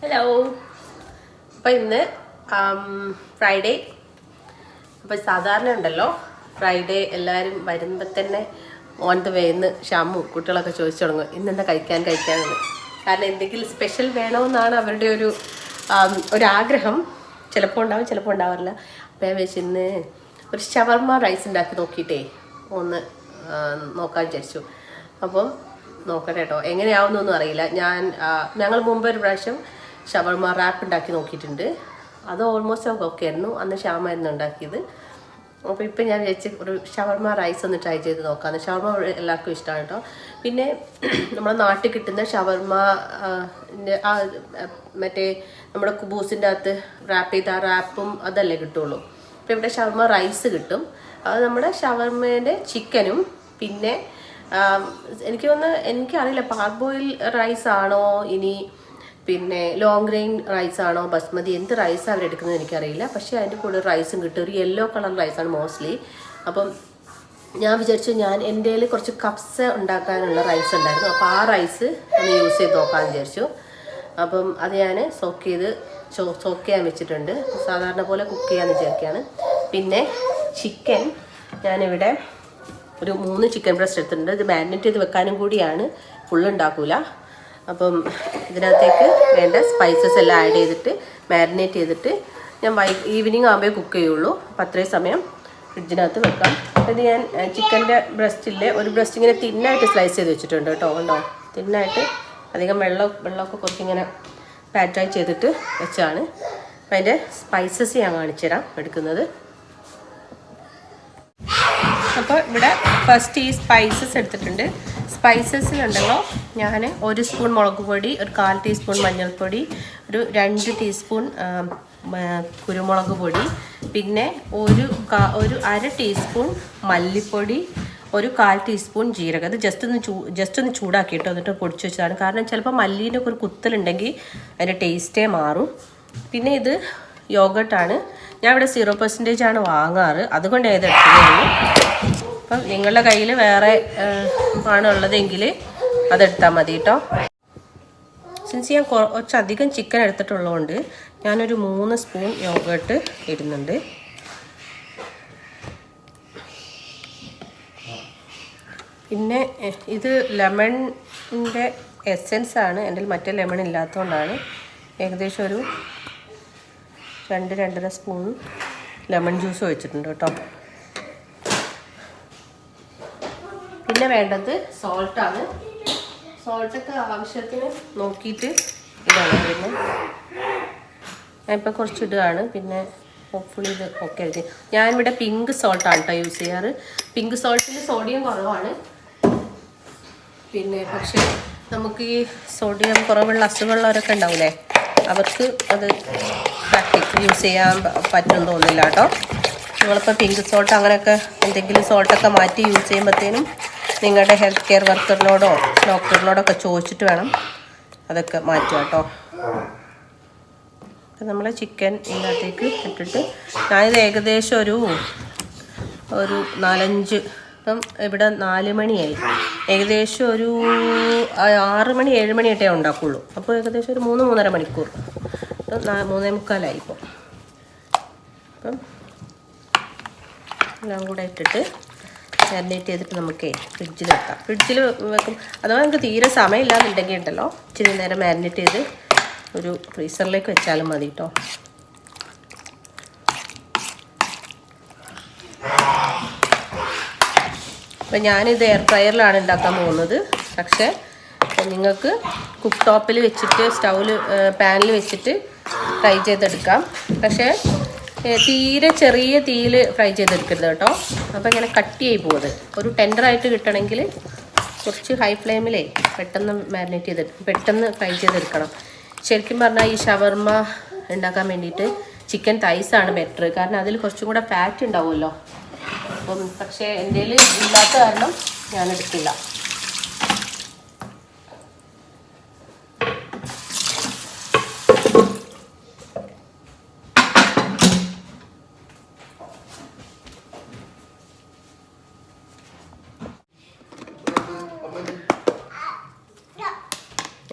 Hello. അപ്പോൾ ഇന്ന് Friday. അപ്പോൾ സാധാരണ ഉണ്ടല്ലോ ഫ്രൈഡേ എല്ലാവരും വരുമ്പോൾ തന്നെ ഓൺ ദ വേന്ന് ഷാമു കുട്ടികളൊക്കെ ചോദിച്ചു തുടങ്ങും ഇന്നെന്താ കഴിക്കാമെന്ന്. കാരണം എന്തെങ്കിലും സ്പെഷ്യൽ വേണമെന്നാണ് അവരുടെ ഒരാഗ്രഹം. ചിലപ്പോൾ ഉണ്ടാവും, ചിലപ്പോൾ ഉണ്ടാവാറില്ല. അപ്പോൾ ഞാൻ വെച്ച് ഇന്ന് ഒരു ഷവർമ റൈസ് ഉണ്ടാക്കി നോക്കിയിട്ടേ ഒന്ന് നോക്കാൻ വിചാരിച്ചു. അപ്പം നോക്കട്ടെ കേട്ടോ, എങ്ങനെയാവുന്നൊന്നും അറിയില്ല. ഞങ്ങൾ മുമ്പ് ഒരു പ്രാവശ്യം ഷവർമ റാപ്പ് ഉണ്ടാക്കി നോക്കിയിട്ടുണ്ട്. അത് ഓൾമോസ്റ്റ് ഓക്കെ ആയിരുന്നു. അന്ന് ഷാമായിരുന്നു ഉണ്ടാക്കിയത്. അപ്പോൾ ഇപ്പം ഞാൻ വിചാരിച്ച് ഒരു ഷവർമ റൈസ് ഒന്ന് ട്രൈ ചെയ്ത് നോക്കാമെന്ന്. ഷവർമ എല്ലാവർക്കും ഇഷ്ടമാണ് കേട്ടോ. പിന്നെ നമ്മുടെ നാട്ടിൽ കിട്ടുന്ന ഷവർമ മറ്റേ നമ്മുടെ കുബൂസിൻ്റെ അകത്ത് റാപ്പ് ചെയ്ത റാപ്പും അതല്ലേ കിട്ടുള്ളൂ. അപ്പോൾ ഇവിടെ ഷവർമ റൈസ് കിട്ടും. അത് നമ്മുടെ ഷവർമേൻ്റെ ചിക്കനും പിന്നെ എനിക്കറിയില്ല പാർബോയിൽ റൈസ് ആണോ ഇനി പിന്നെ ലോങ് ഗ്രെയിൻ റൈസ് ആണോ ബസ്മതി എന്ത് റൈസാണ് അവരെടുക്കുന്നത് എനിക്കറിയില്ല. പക്ഷേ അതിൻ്റെ കൂടെ റൈസും കിട്ടും. ഒരു യെല്ലോ കളർ റൈസാണ് മോസ്റ്റ്ലി. അപ്പം ഞാൻ വിചാരിച്ചു എൻ്റെ കയ്യിൽ കുറച്ച് കപ്സ് ഉണ്ടാക്കാനുള്ള റൈസ് ഉണ്ടായിരുന്നു. അപ്പോൾ ആ റൈസ് ഒന്ന് യൂസ് ചെയ്ത് നോക്കാമെന്ന് വിചാരിച്ചു. അപ്പം അത് ഞാൻ സോക്ക് ചെയ്യാൻ വെച്ചിട്ടുണ്ട്. സാധാരണ പോലെ കുക്ക് ചെയ്യാമെന്ന് വിചാരിക്കുകയാണ്. പിന്നെ ചിക്കൻ ഞാനിവിടെ ഒരു 3 ചിക്കൻ ബ്രസ്റ്റ് എടുത്തിട്ടുണ്ട്. ഇത് മാരിനേറ്റ് ചെയ്ത് വെക്കാനും കൂടിയാണ്, ഫുള്ള് ഉണ്ടാക്കൂല. അപ്പം ഇതിനകത്തേക്ക് വേണ്ട സ്പൈസസ് എല്ലാം ആഡ് ചെയ്തിട്ട് മാരിനേറ്റ് ചെയ്തിട്ട് ഞാൻ ഈവനിങ് ആകുമ്പോൾ കുക്ക് ചെയ്യുള്ളൂ. അപ്പം അത്രയും സമയം ഫ്രിഡ്ജിനകത്ത് വെക്കാം. ഇത് ഞാൻ ചിക്കൻ്റെ ബ്രസ്റ്റിലെ ഒരു ബ്രസ്റ്റ് ഇങ്ങനെ തിന്നായിട്ട് സ്ലൈസ് ചെയ്ത് വെച്ചിട്ടുണ്ട് കേട്ടോ. ഉണ്ടോ, തിന്നായിട്ട് അധികം വെള്ളമൊക്കെ കുറച്ചിങ്ങനെ പാറ്റായി ചെയ്തിട്ട് വെച്ചാണ്. അപ്പം അതിൻ്റെ സ്പൈസസ് ഞാൻ കാണിച്ചു തരാം എടുക്കുന്നത്. അപ്പോൾ ഇവിടെ ഫസ്റ്റ് ഈ സ്പൈസസ് എടുത്തിട്ടുണ്ട്. സ്പൈസസിലുണ്ടല്ലോ ഞാൻ 1 സ്പൂൺ മുളക് പൊടി, ഒരു 1/4 ടീസ്പൂൺ മഞ്ഞൾപ്പൊടി, ഒരു 2 ടീസ്പൂൺ കുരുമുളക് പൊടി, പിന്നെ ഒരു 1/2 ടീസ്പൂൺ മല്ലിപ്പൊടി, ഒരു 1/4 ടീസ്പൂൺ ജീരകം. അത് ജസ്റ്റ് ഒന്ന് ചൂടാക്കിയിട്ട് എന്നിട്ട് പൊടിച്ച് വെച്ചതാണ്. കാരണം ചിലപ്പോൾ മല്ലീൻ്റെ ഒക്കെ ഒരു കുത്തലുണ്ടെങ്കിൽ അതിൻ്റെ ടേസ്റ്റേ മാറും. പിന്നെ ഇത് യോഗട്ടാണ്. ഞാൻ ഇവിടെ 0% ആണ് വാങ്ങാറ്, അതുകൊണ്ട് ഏതെടുത്തതാണ്. അപ്പം നിങ്ങളുടെ കയ്യിൽ വേറെ ആണുള്ളതെങ്കിൽ അതെടുത്താൽ മതി കേട്ടോ. സിൻസ് ഞാൻ കുറച്ചധികം ചിക്കൻ എടുത്തിട്ടുള്ളതുകൊണ്ട് ഞാനൊരു 3 സ്പൂൺ യോഗട്ട് ഇടുന്നുണ്ട്. പിന്നെ ഇത് ലെമണിൻ്റെ എസെൻസ് ആണ്. എൻ്റെ മറ്റേ ലെമൺ ഇല്ലാത്തതുകൊണ്ടാണ്. ഏകദേശം ഒരു 2-2.5 സ്പൂൺ ലെമൺ ജ്യൂസ് ഒഴിച്ചിട്ടുണ്ട് കേട്ടോ. പിന്നെ വേണ്ടത് സോൾട്ടാണ്. സോൾട്ടൊക്കെ ആവശ്യത്തിന് നോക്കിയിട്ട് ഇതാണ്. പിന്നെ ഞാനിപ്പോൾ കുറച്ച് ഇടുകയാണ്. പിന്നെ ഹോപ്പ്ഫുള്ളി ഇത് ഓക്കെ ആയിരിക്കും. ഞാനിവിടെ പിങ്ക് സോൾട്ടാണ് കേട്ടോ യൂസ് ചെയ്യാറ്. പിങ്ക് സോൾട്ടിൽ സോഡിയം കുറവാണ്. പിന്നെ പക്ഷേ നമുക്ക് ഈ സോഡിയം കുറവുള്ള അസുഖമുള്ളവരൊക്കെ ഉണ്ടാവില്ലേ, അവർക്ക് അത് യൂസ് ചെയ്യാൻ പറ്റുമെന്ന് തോന്നില്ല കേട്ടോ. നിങ്ങളിപ്പോൾ പിങ്ക് സോൾട്ട് അങ്ങനെയൊക്കെ എന്തെങ്കിലും സോൾട്ടൊക്കെ മാറ്റി യൂസ് ചെയ്യുമ്പോഴത്തേനും നിങ്ങളുടെ ഹെൽത്ത് കെയർ വർക്കറിനോടോ ഡോക്ടറിനോടൊക്കെ ചോദിച്ചിട്ട് വേണം അതൊക്കെ മാറ്റുക കേട്ടോ. അപ്പം നമ്മൾ ചിക്കൻ ഇതിനകത്തേക്ക് ഇട്ടിട്ട് ഞാനിത് ഏകദേശം ഒരു 4-5 ഇപ്പം ഇവിടെ 4 മണിയായി. ഏകദേശം ഒരു 6 മണി 7 മണിയായിട്ടേ ഉണ്ടാക്കുള്ളൂ. അപ്പോൾ ഏകദേശം ഒരു 3-3.5 മണിക്കൂർ, 3:45 ഇപ്പോൾ. അപ്പം എല്ലാം കൂടെ ഇട്ടിട്ട് മാരിനേറ്റ് ചെയ്തിട്ട് നമുക്ക് ഫ്രിഡ്ജിൽ വെക്കാം. ഫ്രിഡ്ജിൽ വെക്കും. അഥവാ നമുക്ക് തീരെ സമയമില്ലാന്നുണ്ടെങ്കിൽ ഉണ്ടല്ലോ ഇച്ചിരി നേരം മാരിനേറ്റ് ചെയ്ത് ഒരു ഫ്രീസറിലേക്ക് വെച്ചാലും മതി കേട്ടോ. അപ്പം ഞാനിത് എയർ ഫ്രയറിലാണ് ഉണ്ടാക്കാൻ പോകുന്നത്. പക്ഷേ നിങ്ങൾക്ക് കുക്ക് ടോപ്പിൽ വെച്ചിട്ട് പാനിൽ വെച്ചിട്ട് ഫ്രൈ ചെയ്തെടുക്കാം. പക്ഷേ തീരെ ചെറിയ തീയിൽ ഫ്രൈ ചെയ്തെടുക്കരുത് കേട്ടോ. അപ്പോൾ ഇങ്ങനെ കട്ടിയായി പോകുന്നത്. ഒരു ടെൻഡറായിട്ട് കിട്ടണമെങ്കിൽ കുറച്ച് ഹൈ ഫ്ലെയിമിലേ പെട്ടെന്ന് ഫ്രൈ ചെയ്തെടുക്കണം. ശരിക്കും പറഞ്ഞാൽ ഈ ഷവർമ ഉണ്ടാക്കാൻ വേണ്ടിയിട്ട് ചിക്കൻ തൈസാണ് ബെറ്റർ. കാരണം അതിൽ കുറച്ചും കൂടെ ഫാറ്റ് ഉണ്ടാവുമല്ലോ. അപ്പം പക്ഷേ എൻ്റെ കയ്യിൽ ഇല്ലാത്ത കാരണം ഞാനെടുക്കില്ല.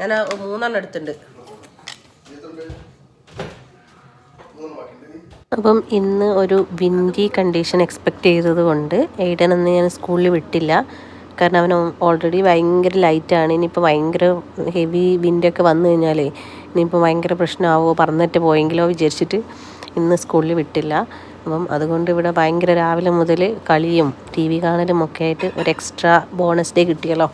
ഞാൻ 3 എടുത്തിട്ടുണ്ട്. അപ്പം ഇന്ന് ഒരു വിൻഡി കണ്ടീഷൻ എക്സ്പെക്റ്റ് ചെയ്തത് കൊണ്ട് എയ്ഡൻ അന്ന് ഞാൻ സ്കൂളിൽ വിട്ടില്ല. കാരണം അവൻ ഓൾറെഡി ഭയങ്കര ലൈറ്റാണ്. ഇനിയിപ്പോൾ ഭയങ്കര ഹെവി വിൻഡൊക്കെ വന്നു കഴിഞ്ഞാലേ ഇനിയിപ്പോൾ ഭയങ്കര പ്രശ്നമാവോ, പറന്നിട്ട് പോയെങ്കിലോ വിചാരിച്ചിട്ട് ഇന്ന് സ്കൂളിൽ വിട്ടില്ല. അപ്പം അതുകൊണ്ട് ഇവിടെ ഭയങ്കര രാവിലെ മുതൽ കളിയും ടി വി കാണലും ഒക്കെ ആയിട്ട് ഒരു എക്സ്ട്രാ ബോണസ് ഡേ കിട്ടിയല്ലോ.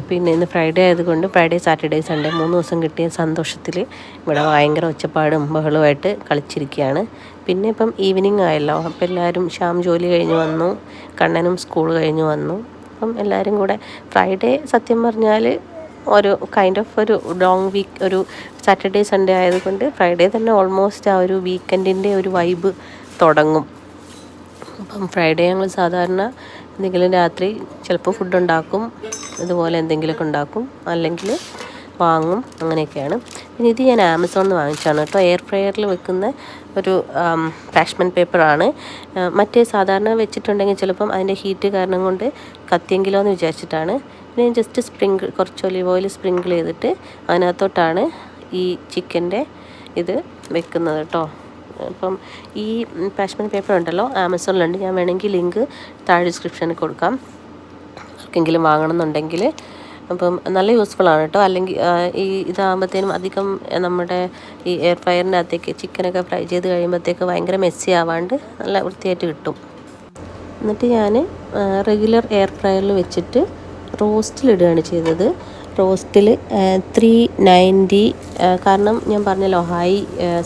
പിന്നെ ഇന്ന് ഫ്രൈഡേ ആയതുകൊണ്ട് ഫ്രൈഡേ സാറ്റർഡേ സൺഡേ 3 ദിവസം കിട്ടിയ സന്തോഷത്തിൽ ഇവിടെ ഭയങ്കര ഒച്ചപ്പാടും ബഹളവുമായിട്ട് കളിച്ചിരിക്കുകയാണ്. പിന്നെ ഇപ്പം ഈവനിങ് ആയല്ലോ, അപ്പം എല്ലാവരും ശ്യാം ജോലി കഴിഞ്ഞ് വന്നു, കണ്ണനും സ്കൂൾ കഴിഞ്ഞ് വന്നു. അപ്പം എല്ലാവരും കൂടെ ഫ്രൈഡേ സത്യം പറഞ്ഞാൽ ഒരു കൈൻഡ് ഓഫ് ഒരു ലോങ് വീക്ക്, ഒരു സാറ്റർഡേ സൺഡേ ആയതുകൊണ്ട് ഫ്രൈഡേ തന്നെ ഓൾമോസ്റ്റ് ആ ഒരു വീക്കെൻഡിൻ്റെ ഒരു വൈബ് തുടങ്ങും. അപ്പം ഫ്രൈഡേ ഞങ്ങൾ സാധാരണ എന്തെങ്കിലും രാത്രി ചിലപ്പോൾ ഫുഡ് ഉണ്ടാക്കും, ഇതുപോലെ എന്തെങ്കിലുമൊക്കെ ഉണ്ടാക്കും, അല്ലെങ്കിൽ വാങ്ങും, അങ്ങനെയൊക്കെയാണ്. പിന്നെ ഇത് ഞാൻ ആമസോണിൽ നിന്ന് വാങ്ങിച്ചാണ് കേട്ടോ. എയർ ഫ്രയറിൽ വെക്കുന്ന ഒരു പാഷ്മെൻറ്റ് പേപ്പറാണ്. മറ്റേ സാധാരണ വെച്ചിട്ടുണ്ടെങ്കിൽ ചിലപ്പം അതിൻ്റെ ഹീറ്റ് കാരണം കൊണ്ട് കത്തിയെങ്കിലോ എന്ന് വിചാരിച്ചിട്ടാണ്. പിന്നെ ഞാൻ ജസ്റ്റ് കുറച്ച് ഒലിവ് ഓയിൽ സ്പ്രിങ്കിൾ ചെയ്തിട്ട് അതിനകത്തോട്ടാണ് ഈ ചിക്കൻ്റെ ഇത് വെക്കുന്നത് കേട്ടോ. അപ്പം ഈ പാഷ്മെൻറ്റ് പേപ്പർ ഉണ്ടല്ലോ, ആമസോണിലുണ്ട്. ഞാൻ വേണമെങ്കിൽ ലിങ്ക് താഴെ ഡിസ്ക്രിപ്ഷനിൽ കൊടുക്കാം, ആർക്കെങ്കിലും വാങ്ങണമെന്നുണ്ടെങ്കിൽ. അപ്പം നല്ല യൂസ്ഫുള്ളാണ് കേട്ടോ. അല്ലെങ്കിൽ ഈ ഇതാകുമ്പോഴത്തേനും അധികം നമ്മുടെ ഈ എയർ ഫ്രയറിൻ്റെ അകത്തേക്ക് ചിക്കനൊക്കെ ഫ്രൈ ചെയ്ത് കഴിയുമ്പോഴത്തേക്ക് ഭയങ്കര മെസ്സി ആവാണ്ട് നല്ല വൃത്തിയായിട്ട് കിട്ടും. എന്നിട്ട് ഞാൻ റെഗുലർ എയർ ഫ്രയറിൽ വെച്ചിട്ട് റോസ്റ്റിലിടുകയാണ് ചെയ്തത്. റോസ്റ്റിൽ 390, കാരണം ഞാൻ പറഞ്ഞല്ലോ ഹൈ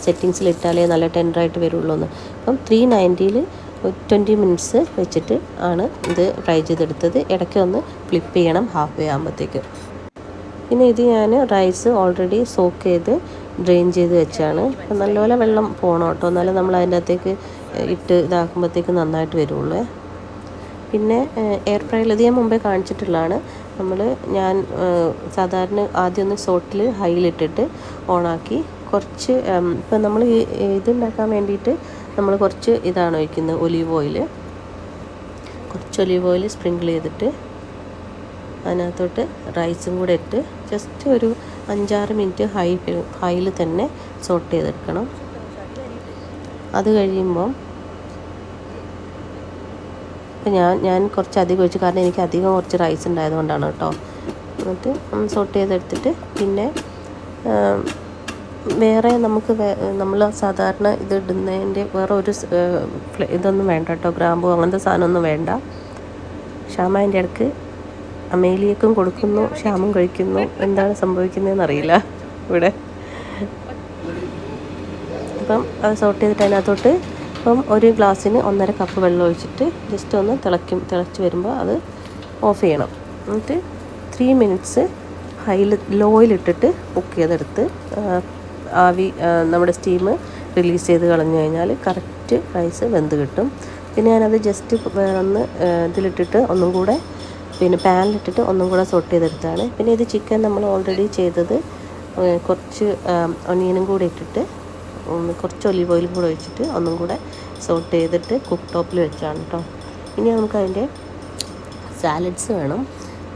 സെറ്റിങ്സിലിട്ടാലേ നല്ല ടെൻഡറായിട്ട് വരുള്ളൂ എന്ന്. അപ്പം 390 20 മിനിറ്റ്സ് വെച്ചിട്ട് ആണ് ഇത് ഫ്രൈ ചെയ്തെടുത്തത്. ഇടയ്ക്ക് ഒന്ന് ഫ്ലിപ്പ് ചെയ്യണം ഹാഫ് വേ ആകുമ്പോഴത്തേക്ക്. പിന്നെ ഇത് ഞാൻ റൈസ് ഓൾറെഡി സോക്ക് ചെയ്ത് ഡ്രെയിൻ ചെയ്ത് വെച്ചാണ്. നല്ലപോലെ വെള്ളം പോകണം കേട്ടോ, എന്നാലും നമ്മൾ അതിൻ്റെ അകത്തേക്ക് ഇട്ട് ഇതാക്കുമ്പോഴത്തേക്ക് നന്നായിട്ട് വരുള്ളൂ. പിന്നെ എയർ ഫ്രയറിൽ ഇത് ഞാൻ മുമ്പേ കാണിച്ചിട്ടുള്ളതാണ്. ഞാൻ സാധാരണ ആദ്യം ഒന്ന് സോട്ടിൽ ഹൈയിലിട്ടിട്ട് ഓണാക്കി കുറച്ച് ഇപ്പം നമ്മൾ ഇതുണ്ടാക്കാൻ വേണ്ടിയിട്ട് നമ്മൾ കുറച്ച് ഇതാണ് ഒഴിക്കുന്നത്, ഒലീവ് ഓയിൽ. കുറച്ച് ഒലീവ് ഓയിൽ സ്പ്രിങ്കിൾ ചെയ്തിട്ട് അതിനകത്തോട്ട് റൈസും കൂടെ ഇട്ട് ജസ്റ്റ് ഒരു 5-6 മിനിറ്റ് ഹൈയിൽ തന്നെ സോട്ട് ചെയ്തെടുക്കണം. അത് കഴിയുമ്പം ഇപ്പം ഞാൻ കുറച്ച് അധികം ഒഴിച്ചു, കാരണം എനിക്ക് അധികം കുറച്ച് റൈസ് ഉണ്ടായതുകൊണ്ടാണ് കേട്ടോ. എന്നിട്ട് സോട്ട് ചെയ്തെടുത്തിട്ട് പിന്നെ വേറെ നമ്മൾ സാധാരണ ഇത് ഇടുന്നതിൻ്റെ വേറെ ഒരു ഇതൊന്നും വേണ്ട കേട്ടോ, ഗ്രാമ്പൂ അങ്ങനത്തെ സാധനമൊന്നും വേണ്ട. ശ്യാമ അതിൻ്റെ ഇടയ്ക്ക് അമേലിയക്കും കൊടുക്കുന്നു, ശ്യാമും കഴിക്കുന്നു. എന്താണ് സംഭവിക്കുന്നതെന്ന് അറിയില്ല ഇവിടെ. അപ്പം അത് സോട്ട് ചെയ്തിട്ട് അതിനകത്തോട്ട് അപ്പം ഒരു ഗ്ലാസ്സിന് 1.5 കപ്പ് വെള്ളം ഒഴിച്ചിട്ട് ജസ്റ്റ് ഒന്ന് തിളച്ച് വരുമ്പോൾ അത് ഓഫ് ചെയ്യണം. എന്നിട്ട് 3 മിനിറ്റ്സ് ലോയിലിട്ടിട്ട് കുക്ക് ചെയ്തെടുത്ത് നമ്മുടെ സ്റ്റീം റിലീസ് ചെയ്ത് കളഞ്ഞു കഴിഞ്ഞാൽ കറക്റ്റ് റൈസ് വെന്ത് കിട്ടും. പിന്നെ ഞാനത് ജസ്റ്റ് ഒന്ന് ഇതിലിട്ടിട്ട് ഒന്നും കൂടെ പിന്നെ പാനിലിട്ടിട്ട് ഒന്നും കൂടെ സോട്ട് ചെയ്തെടുത്താണ്. പിന്നെ ഇത് ചിക്കൻ നമ്മൾ ഓൾറെഡി ചെയ്തത് കുറച്ച് ഒനിയനും കൂടെ ഇട്ടിട്ട് കുറച്ച് ഒലിവ് ഓയിലും കൂടെ ഒഴിച്ചിട്ട് ഒന്നും കൂടെ സോട്ട് ചെയ്തിട്ട് കുക്ക് ടോപ്പിൽ വെച്ചാണ് കേട്ടോ. ഇനി നമുക്കതിൻ്റെ സാലഡ്സ് വേണം.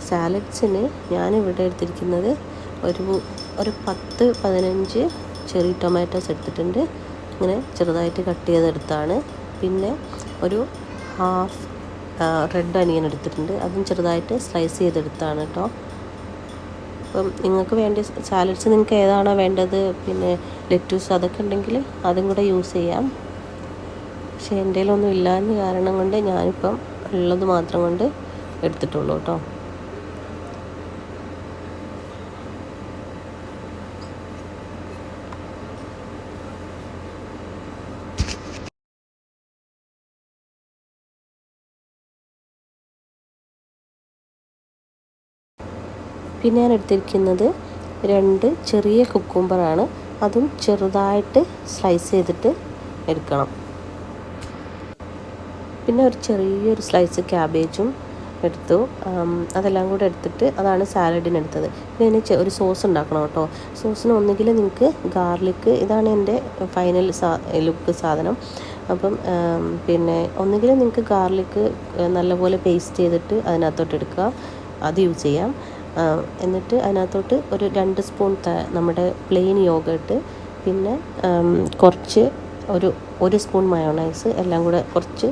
സാലഡ്സിന് ഞാനിവിടെ എടുത്തിരിക്കുന്നത് ഒരു 10-15 ചെറി ടൊമാറ്റോസ് എടുത്തിട്ടുണ്ട്. ഇങ്ങനെ ചെറുതായിട്ട് കട്ട് ചെയ്തെടുത്താണ്. പിന്നെ ഒരു ഹാഫ് റെഡ് അനിയൻ എടുത്തിട്ടുണ്ട്, അതും ചെറുതായിട്ട് സ്ലൈസ് ചെയ്തെടുത്താണ് കേട്ടോ. അപ്പം നിങ്ങൾക്ക് വേണ്ട സാലഡ്സ് നിങ്ങൾക്ക് ഏതാണോ വേണ്ടത്, പിന്നെ ലെറ്റൂസ് അതൊക്കെ ഉണ്ടെങ്കിൽ അതും കൂടെ യൂസ് ചെയ്യാം. പക്ഷേ എൻ്റെ കയ്യിലൊന്നും ഇല്ലാത്ത കാരണം കൊണ്ട് ഞാനിപ്പം ഉള്ളത് മാത്രം കൊണ്ട് എടുത്തിട്ടുള്ളൂ കേട്ടോ. പിന്നെ ഞാൻ എടുത്തിരിക്കുന്നത് 2 ചെറിയ കുക്കുംബറാണ്. അതും ചെറുതായിട്ട് സ്ലൈസ് ചെയ്തിട്ട് എടുക്കണം. പിന്നെ ഒരു ചെറിയൊരു സ്ലൈസ് ക്യാബേജും എടുത്തു. അതെല്ലാം കൂടെ എടുത്തിട്ട് അതാണ് സാലഡിന് എടുത്തത്. പിന്നെ ഒരു സോസ് ഉണ്ടാക്കണം കേട്ടോ. സോസിന് ഒന്നുകിൽ നിങ്ങൾക്ക് ഗാർലിക്ക്, ഇതാണ് എൻ്റെ ഫൈനൽ ലുക്ക് സാധനം. അപ്പം പിന്നെ ഒന്നുകിൽ നിങ്ങൾക്ക് ഗാർലിക്ക് നല്ലപോലെ പേസ്റ്റ് ചെയ്തിട്ട് അതിനകത്തോട്ട് എടുക്കുക, അത് യൂസ് ചെയ്യാം. എന്നിട്ട് അതിനകത്തോട്ട് ഒരു 2 സ്പൂൺ നമ്മുടെ പ്ലെയിൻ യോഗട്ട്, പിന്നെ കുറച്ച് ഒരു ഒരു സ്പൂൺ മയോണൈസ്, എല്ലാം കൂടെ കുറച്ച്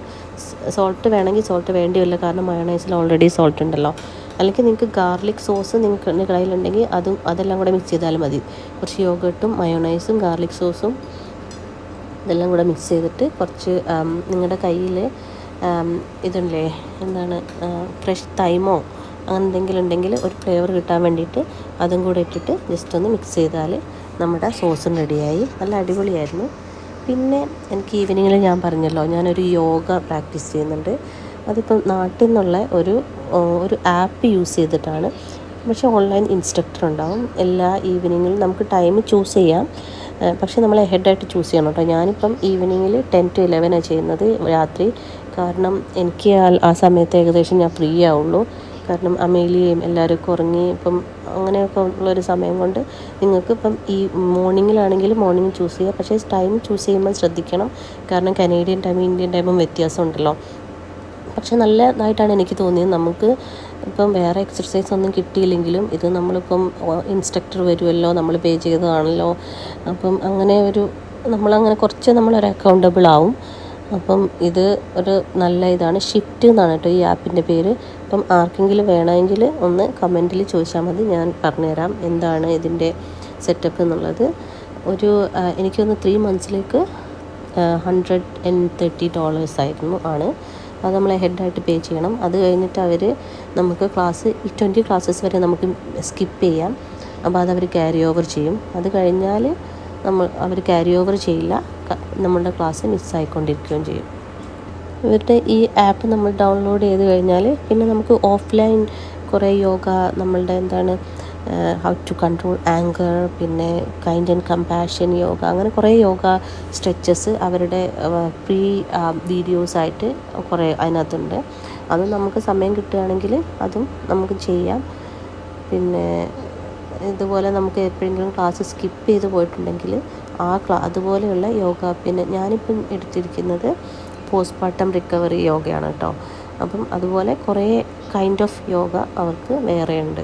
സോൾട്ട് വേണമെങ്കിൽ സോൾട്ട് വേണ്ടിയില്ല, കാരണം മയോണൈസിൽ ഓൾറെഡി സോൾട്ട് ഉണ്ടല്ലോ. അല്ലെങ്കിൽ നിങ്ങൾക്ക് ഗാർലിക് സോസ് നിങ്ങൾക്ക് കയ്യിലുണ്ടെങ്കിൽ അതെല്ലാം കൂടെ മിക്സ് ചെയ്താലും മതി. കുറച്ച് യോഗട്ടും മയോണൈസും ഗാർലിക് സോസും ഇതെല്ലാം കൂടെ മിക്സ് ചെയ്തിട്ട് കുറച്ച് നിങ്ങളുടെ കയ്യിൽ ഇതുണ്ടല്ലേ, എന്താണ്, ഫ്രഷ് തൈമോ അങ്ങനെ എന്തെങ്കിലും ഉണ്ടെങ്കിൽ ഒരു ഫ്ലേവർ കിട്ടാൻ വേണ്ടിയിട്ട് അതും കൂടെ ഇട്ടിട്ട് ജസ്റ്റ് ഒന്ന് മിക്സ് ചെയ്താൽ നമ്മുടെ സോസും റെഡിയായി. നല്ല അടിപൊളിയായിരുന്നു. പിന്നെ എനിക്ക് ഈവനിങ്ങിൽ ഞാൻ പറഞ്ഞല്ലോ, ഞാനൊരു യോഗ പ്രാക്ടീസ് ചെയ്യുന്നുണ്ട്. അതിപ്പം നാട്ടിൽ നിന്നുള്ള ഒരു ആപ്പ് യൂസ് ചെയ്തിട്ടാണ്. പക്ഷേ ഓൺലൈൻ ഇൻസ്ട്രക്ടർ ഉണ്ടാവും. എല്ലാ ഈവനിങ്ങിലും നമുക്ക് ടൈം ചൂസ് ചെയ്യാം, പക്ഷേ നമ്മൾ ഹെഡായിട്ട് ചൂസ് ചെയ്യണം കേട്ടോ. ഞാനിപ്പം ഈവനിങ്ങിൽ 10 to 11 ചെയ്യുന്നത്, രാത്രി. കാരണം എനിക്ക് ആ സമയത്ത് ഏകദേശം ഞാൻ ഫ്രീ ആവുള്ളൂ. കാരണം അമേലിയയും എല്ലാവരും ഉറങ്ങി ഇപ്പം അങ്ങനെയൊക്കെ ഉള്ളൊരു സമയം കൊണ്ട് നിങ്ങൾക്ക് ഇപ്പം ഈ മോർണിംഗിലാണെങ്കിൽ മോർണിംഗ് ചൂസ് ചെയ്യുക. പക്ഷേ ടൈം ചൂസ് ചെയ്യുമ്പോൾ ശ്രദ്ധിക്കണം, കാരണം കനേഡിയൻ ടൈമും ഇന്ത്യൻ ടൈമും വ്യത്യാസമുണ്ടല്ലോ. പക്ഷെ നല്ലതായിട്ടാണ് എനിക്ക് തോന്നിയത്. നമുക്ക് ഇപ്പം വേറെ എക്സർസൈസ് ഒന്നും കിട്ടിയില്ലെങ്കിലും ഇത് നമ്മളിപ്പം ഇൻസ്ട്രക്ടർ വരുമല്ലോ, നമ്മൾ പേ ചെയ്തതാണല്ലോ, അപ്പം അങ്ങനെ നമ്മളങ്ങനെ കുറച്ച് നമ്മളൊരു അക്കൗണ്ടബിൾ ആവും. അപ്പം ഇത് ഒരു നല്ല ഇതാണ്. ഷിഫ്റ്റ് എന്നാണ് കേട്ടോ ഈ ആപ്പിൻ്റെ പേര്. അപ്പം ആർക്കെങ്കിലും വേണമെങ്കിൽ ഒന്ന് കമൻറ്റിൽ ചോദിച്ചാൽ മതി, ഞാൻ പറഞ്ഞുതരാം എന്താണ് ഇതിൻ്റെ സെറ്റപ്പ് എന്നുള്ളത്. എനിക്കൊന്ന് 3 monthsലേക്ക് $130 ആണ്. അത് നമ്മൾ ഹെഡായിട്ട് പേ ചെയ്യണം. അത് കഴിഞ്ഞിട്ട് നമുക്ക് ക്ലാസ് 20 ക്ലാസ്സസ് വരെ നമുക്ക് സ്കിപ്പ് ചെയ്യാം. അപ്പോൾ അതവർ ക്യാരി ഓവർ ചെയ്യും. അത് കഴിഞ്ഞാൽ അവർ ക്യാരി ഓവർ ചെയ്യില്ല, നമ്മളുടെ ക്ലാസ് മിസ്സായിക്കൊണ്ടിരിക്കുകയും ചെയ്യും. ഇവരുടെ ഈ ആപ്പ് നമ്മൾ ഡൗൺലോഡ് ചെയ്ത് കഴിഞ്ഞാൽ പിന്നെ നമുക്ക് ഓഫ്ലൈൻ കുറേ യോഗ, നമ്മളുടെ ഹൗ ടു കൺട്രോൾ ആങ്കർ, പിന്നെ കൈൻഡ് ആൻഡ് കമ്പാഷൻ യോഗ, അങ്ങനെ കുറേ യോഗ സ്ട്രെച്ചസ് അവരുടെ പ്രീ വീഡിയോസായിട്ട് കുറേ അതിനകത്തുണ്ട്. അതും നമുക്ക് സമയം കിട്ടുകയാണെങ്കിൽ അതും നമുക്ക് ചെയ്യാം. പിന്നെ ഇതുപോലെ നമുക്ക് എപ്പോഴെങ്കിലും ക്ലാസ് സ്കിപ്പ് ചെയ്ത് പോയിട്ടുണ്ടെങ്കിൽ അതുപോലെയുള്ള യോഗ, പിന്നെ ഞാനിപ്പം എടുത്തിരിക്കുന്നത് പോസ്റ്റ്മോർട്ടം റിക്കവറി യോഗയാണ് കേട്ടോ. അപ്പം അതുപോലെ കുറേ കൈൻഡ് ഓഫ് യോഗ അവർക്ക് വേറെയുണ്ട്.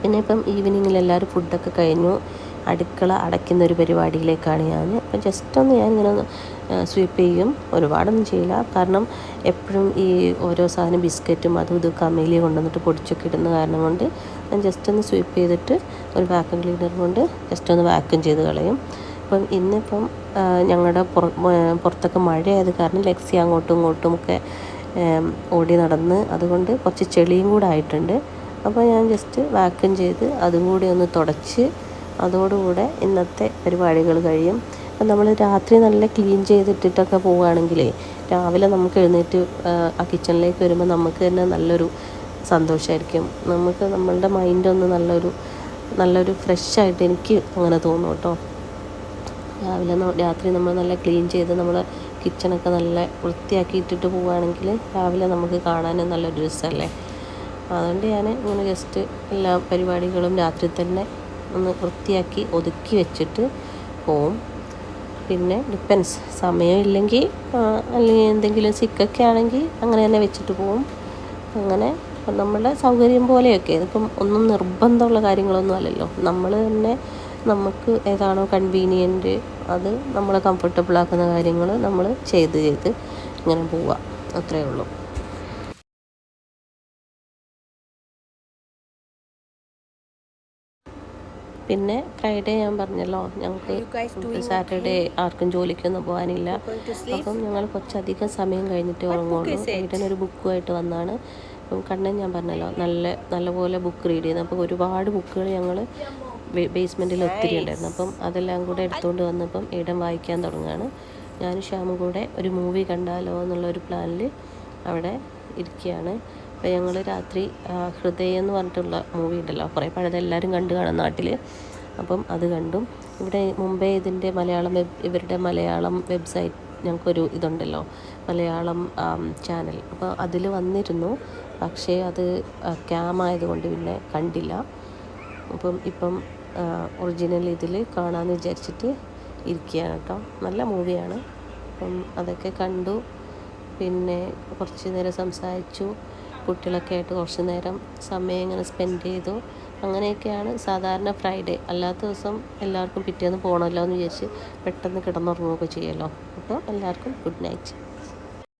പിന്നെ ഇപ്പം ഈവനിങ്ങിൽ എല്ലാവരും ഫുഡൊക്കെ കഴിഞ്ഞു അടുക്കള അടയ്ക്കുന്നൊരു പരിപാടിയിലേക്കാണ് ഞാൻ. അപ്പം ജസ്റ്റ് ഒന്ന് ഞാനിങ്ങനെ സ്വീപ്പ് ചെയ്യും, ഒരുപാടൊന്നും ചെയ്യില്ല. കാരണം എപ്പോഴും ഈ ഓരോ സാധനം ബിസ്ക്കറ്റും അതും ഇതൊക്കെ അമേലിയ കൊണ്ടുവന്നിട്ട് പൊടിച്ചൊക്കെ ഇടുന്ന കാരണം കൊണ്ട് ഞാൻ ജസ്റ്റ് ഒന്ന് സ്വീപ്പ് ചെയ്തിട്ട് ഒരു വാക്യൂം ക്ലീനർ കൊണ്ട് ജസ്റ്റ് ഒന്ന് വാക്യൂം ചെയ്ത് കളയും. അപ്പം ഇന്നിപ്പം ഞങ്ങളുടെ പുറത്തൊക്കെ മഴയായത് കാരണം ലെക്സി അങ്ങോട്ടും ഇങ്ങോട്ടും ഒക്കെ ഓടി നടന്ന്, അതുകൊണ്ട് കുറച്ച് ചെളിയും കൂടെ ആയിട്ടുണ്ട്. അപ്പോൾ ഞാൻ ജസ്റ്റ് വാക്യൂം ചെയ്ത് അതും കൂടി ഒന്ന് തുടച്ച് അതോടുകൂടെ ഇന്നത്തെ പരിപാടികൾ കഴിയും. അപ്പം നമ്മൾ രാത്രി നല്ല ക്ലീൻ ചെയ്തിട്ടിട്ടൊക്കെ പോവുകയാണെങ്കിലേ രാവിലെ നമുക്ക് എഴുന്നേറ്റ് ആ കിച്ചണിലേക്ക് വരുമ്പോൾ നമുക്ക് തന്നെ നല്ലൊരു സന്തോഷമായിരിക്കും. നമുക്ക് നമ്മളുടെ മൈൻഡൊന്ന് നല്ലൊരു ഫ്രഷായിട്ട് എനിക്ക് അങ്ങനെ തോന്നും കേട്ടോ. രാത്രി നമ്മൾ നല്ല ക്ലീൻ ചെയ്ത് നമ്മൾ കിച്ചണൊക്കെ നല്ല വൃത്തിയാക്കി ഇട്ടിട്ട് പോവുകയാണെങ്കിൽ രാവിലെ നമുക്ക് കാണാൻ നല്ലൊരു രസമല്ലേ. അതുകൊണ്ട് ഞാൻ ഇങ്ങനെ ജസ്റ്റ് എല്ലാ പരിപാടികളും രാത്രി തന്നെ ഒന്ന് വൃത്തിയാക്കി ഒതുക്കി വെച്ചിട്ട് പോവും. പിന്നെ ഡിപ്പെൻസ്, സമയമില്ലെങ്കിൽ അല്ലെങ്കിൽ എന്തെങ്കിലും സിക്കൊക്കെ ആണെങ്കിൽ അങ്ങനെ തന്നെ വെച്ചിട്ട് പോവും. അങ്ങനെ നമ്മളുടെ സൗകര്യം പോലെയൊക്കെ, ഇതിപ്പം ഒന്നും നിർബന്ധമുള്ള കാര്യങ്ങളൊന്നും അല്ലല്ലോ. നമ്മൾ തന്നെ നമുക്ക് ഏതാണോ കൺവീനിയൻറ്റ് അത് നമ്മളെ കംഫർട്ടബിൾ ആക്കുന്ന കാര്യങ്ങൾ നമ്മൾ ചെയ്ത് ഇങ്ങനെ പോവുക, അത്രയേ ഉള്ളൂ. പിന്നെ ഫ്രൈഡേ ഞാൻ പറഞ്ഞല്ലോ, ഞങ്ങൾക്ക് സാറ്റർഡേ ആർക്കും ജോലിക്കൊന്നും പോകാനില്ല. അപ്പം ഞങ്ങൾ കുറച്ചധികം സമയം കഴിഞ്ഞിട്ട് ഉറങ്ങുള്ളൂ. ഏട്ടനൊരു ബുക്കുമായിട്ട് വന്നാണ്. അപ്പം കണ്ണൻ ഞാൻ പറഞ്ഞല്ലോ നല്ലപോലെ ബുക്ക് റീഡ് ചെയ്യുന്നത്. അപ്പോൾ ഒരുപാട് ബുക്കുകൾ ഞങ്ങൾ ബേസ്മെൻറ്റിൽ ഒത്തിരി ഉണ്ടായിരുന്നു. അപ്പം അതെല്ലാം കൂടെ എടുത്തുകൊണ്ട് വന്നപ്പം ഏട്ടൻ വായിക്കാൻ തുടങ്ങുകയാണ്. ഞാനും ശ്യാമും കൂടെ ഒരു മൂവി കണ്ടാലോ എന്നുള്ളൊരു പ്ലാനിൽ അവിടെ ഇരിക്കുകയാണ്. അപ്പോൾ ഞങ്ങൾ രാത്രി ഹൃദയം എന്ന് പറഞ്ഞിട്ടുള്ള മൂവി ഉണ്ടല്ലോ, കുറേ പഴയത് എല്ലാവരും കണ്ടു കാണും നാട്ടിൽ. അപ്പം അത് കണ്ടു. ഇവിടെ മുമ്പേ ഇവരുടെ മലയാളം വെബ്സൈറ്റ് ഞങ്ങൾക്കൊരു ഇതുണ്ടല്ലോ, മലയാളം ചാനൽ. അപ്പോൾ അതിൽ വന്നിരുന്നു, പക്ഷേ അത് ക്യാം ആയതുകൊണ്ട് പിന്നെ കണ്ടില്ല. ഇപ്പം ഒറിജിനൽ ഇതിൽ കാണാമെന്ന് വിചാരിച്ചിട്ട് ഇരിക്കുകയാണ് കേട്ടോ. നല്ല മൂവിയാണ്. അപ്പം അതൊക്കെ കണ്ടു. പിന്നെ കുറച്ച് നേരം സംസാരിച്ചു, കുട്ടികളൊക്കെ ആയിട്ട് കുറച്ച് നേരം സമയം ഇങ്ങനെ സ്പെൻഡ് ചെയ്തു. അങ്ങനെയൊക്കെയാണ് സാധാരണ ഫ്രൈഡേ. അല്ലാത്ത ദിവസം എല്ലാവർക്കും പിറ്റേന്ന് പോകണമല്ലോ എന്ന് വിചാരിച്ച് പെട്ടെന്ന് കിടന്നുറങ്ങുകയൊക്കെ ചെയ്യുമല്ലോ. അപ്പോൾ എല്ലാവർക്കും ഗുഡ് നൈറ്റ്.